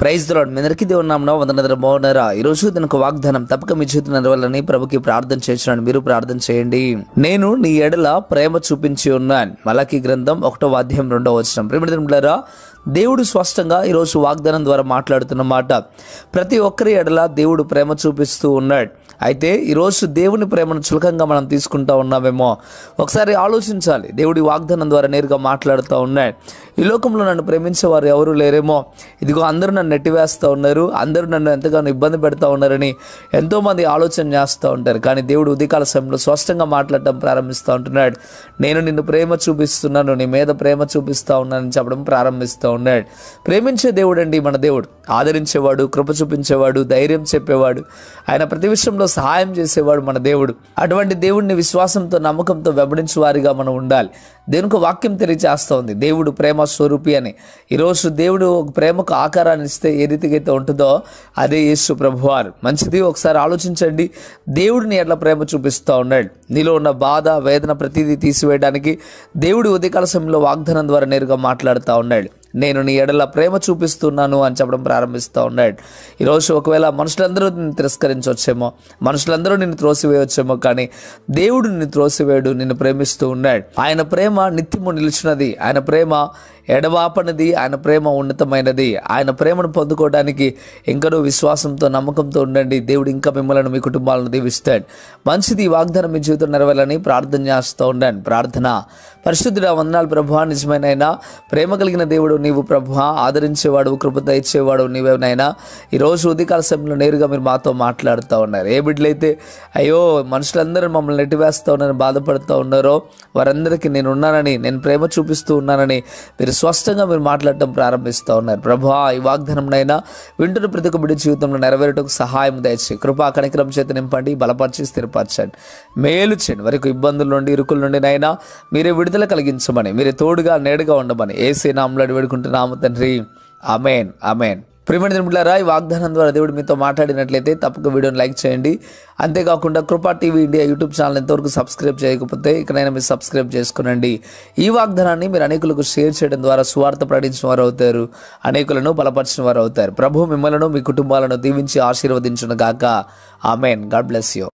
Praise the lord. మీ అందరికీ దేవుని నామమున వందనాలు. బాగున్నారా? ఈ రోజు దీనికి వాగ్దానం తప్పక మీ జీవితం నెరవేరాలని ప్రభుకి ప్రార్థన చేస్తున్నాను. మీరు ప్రార్థన చేయండి. నేను నీ ఎడల ప్రేమ చూపించి ఉన్నాను. మలాకీ గ్రంథం 1వ అధ్యాయం 2వ వచనం. ప్రియమైన దేవుడు స్పష్టంగా ఈరోజు వాగ్దానం ద్వారా మాట్లాడుతున్న మాట, ప్రతి ఒక్కరి ఎడల దేవుడు ప్రేమ చూపిస్తూ ఉన్నాడు. అయితే ఈరోజు దేవుని ప్రేమను చులకంగా మనం తీసుకుంటా ఉన్నామేమో ఒకసారి ఆలోచించాలి. దేవుడి వాగ్దానం ద్వారా నేరుగా మాట్లాడుతూ ఉన్నాడు. ఈ లోకంలో నన్ను ప్రేమించేవారు ఎవరు లేరేమో, ఇదిగో అందరూ నన్ను నెట్టివేస్తూ ఉన్నారు, అందరూ నన్ను ఎంతగానో ఇబ్బంది పెడతా ఉన్నారని ఎంతోమంది ఆలోచన చేస్తూ ఉంటారు. కానీ దేవుడు ఉదయకాల సమయంలో స్పష్టంగా మాట్లాడటం ప్రారంభిస్తూ ఉంటున్నాడు. నేను నిన్ను ప్రేమ చూపిస్తున్నాను, నీ మీద ప్రేమ చూపిస్తూ ఉన్నానని చెప్పడం ప్రారంభిస్తూ ఉన్నాడు. ప్రేమించే దేవుడు అండి మన దేవుడు. ఆదరించేవాడు, కృప చూపించేవాడు, ధైర్యం చెప్పేవాడు, ఆయన ప్రతి విషయంలో సహాయం చేసేవాడు మన దేవుడు. అటువంటి దేవుడిని విశ్వాసంతో నమ్మకంతో వెంబడించే వారిగా మనం ఉండాలి. దేవునికి వాక్యం తెలియజేస్తూ ఉంది దేవుడు ప్రేమ స్వరూపి అని. ఈరోజు దేవుడు ఒక ప్రేమకు ఆకారాన్ని ఇస్తే ఏ రీతిగా అయితే ఉంటుందో అదే యేసు ప్రభువారు. మంచిది, ఒకసారి ఆలోచించండి. దేవుడిని ఎట్లా ప్రేమ చూపిస్తూ ఉన్నాడు. నీలో ఉన్న బాధ, వేదన ప్రతిదీ తీసివేయడానికి దేవుడు ఉదయకాల సమయంలో వాగ్దానం ద్వారా నేరుగా మాట్లాడుతూ ఉన్నాడు. నేను నీ ఎడల ప్రేమ చూపిస్తున్నాను అని చెప్పడం ప్రారంభిస్తూ ఉన్నాడు. ఈరోజు ఒకవేళ మనుషులందరూ నిన్ను తిరస్కరించవచ్చేమో, మనుషులందరూ నిన్ను త్రోసివేయవచ్చేమో, కానీ దేవుడు నిన్ను త్రోసివేయడు, నిన్ను ప్రేమిస్తూ ఉన్నాడు. ఆయన ప్రేమ నిత్యము నిలిచినది, ఆయన ప్రేమ ఎడవాపనిది, ఆయన ప్రేమ ఉన్నతమైనది. ఆయన ప్రేమను పొందుకోవడానికి ఇంకనూ విశ్వాసంతో నమ్మకంతో ఉండండి. దేవుడు ఇంకా మిమ్మల్ని, మీ కుటుంబాలను దీవిస్తాడు. మంచిది, ఈ వాగ్దానం మీ జీవితం నెరవేరాలని ప్రార్థన చేస్తూ ఉండండి. ప్రార్థన. పరిశుద్ధుడా, వందనాలు ప్రభువా, నిజమైనైనా ప్రేమ కలిగిన దేవుడు నీవు ప్రభువా, ఆదరించేవాడు, కృపత ఇచ్చేవాడు నీవేనైనా. ఈరోజు ఉదయకాల సమయంలో నేరుగా మీరు మాతో మాట్లాడుతూ ఉన్నారు. ఏ బిడ్డలైతే అయ్యో మనుషులందరూ మమ్మల్ని నెట్టివేస్తూ ఉన్నారని బాధపడుతూ ఉన్నారో వారందరికీ నేను ఉన్నానని, నేను ప్రేమ చూపిస్తూ ఉన్నానని మీరు స్పష్టంగా మీరు మాట్లాడటం ప్రారంభిస్తూ ఉన్నారు. ప్రభువా, ఈ వాగ్దానంనైనా వింటున్న ప్రతి ఒక్క బిడ్డ జీవితంలో నెరవేరటకు సహాయం దయచేసి కృపా కనికరం చేత నింపండి, బలపరిచి స్థిరపరచండి, మేలు చేయండి. వరకు ఇబ్బందుల నుండి, ఇరుకుల నుండి నైనా మీరే విడుదల కలిగించమని, మీరే తోడుగా నేడుగా ఉండమని యేసు నామములో వేడుకుంటున్నాము తండ్రి. ఆమేన్, ఆమేన్. ప్రియమైన బిడ్డలారా, ఈ వాగ్దానం ద్వారా దేవుడు మీతో మాట్లాడినట్లయితే తప్పక వీడియోని లైక్ చేయండి. అంతేకాకుండా కృపా టీవీ ఇండియా యూట్యూబ్ ఛానల్ ఎంతవరకు సబ్స్క్రైబ్ చేయకపోతే ఇకనైనా మీరు సబ్స్క్రైబ్ చేసుకునండి. ఈ వాగ్దానాన్ని మీరు అనేకులకు షేర్ చేయడం ద్వారా సువార్త ప్రకటించిన వారు అవుతారు, అనేకులను బలపరిచిన వారు అవుతారు. ప్రభు మిమ్మల్ని, మీ కుటుంబాలను దీవించి ఆశీర్వదించును గాక. ఆమేన్. God bless you.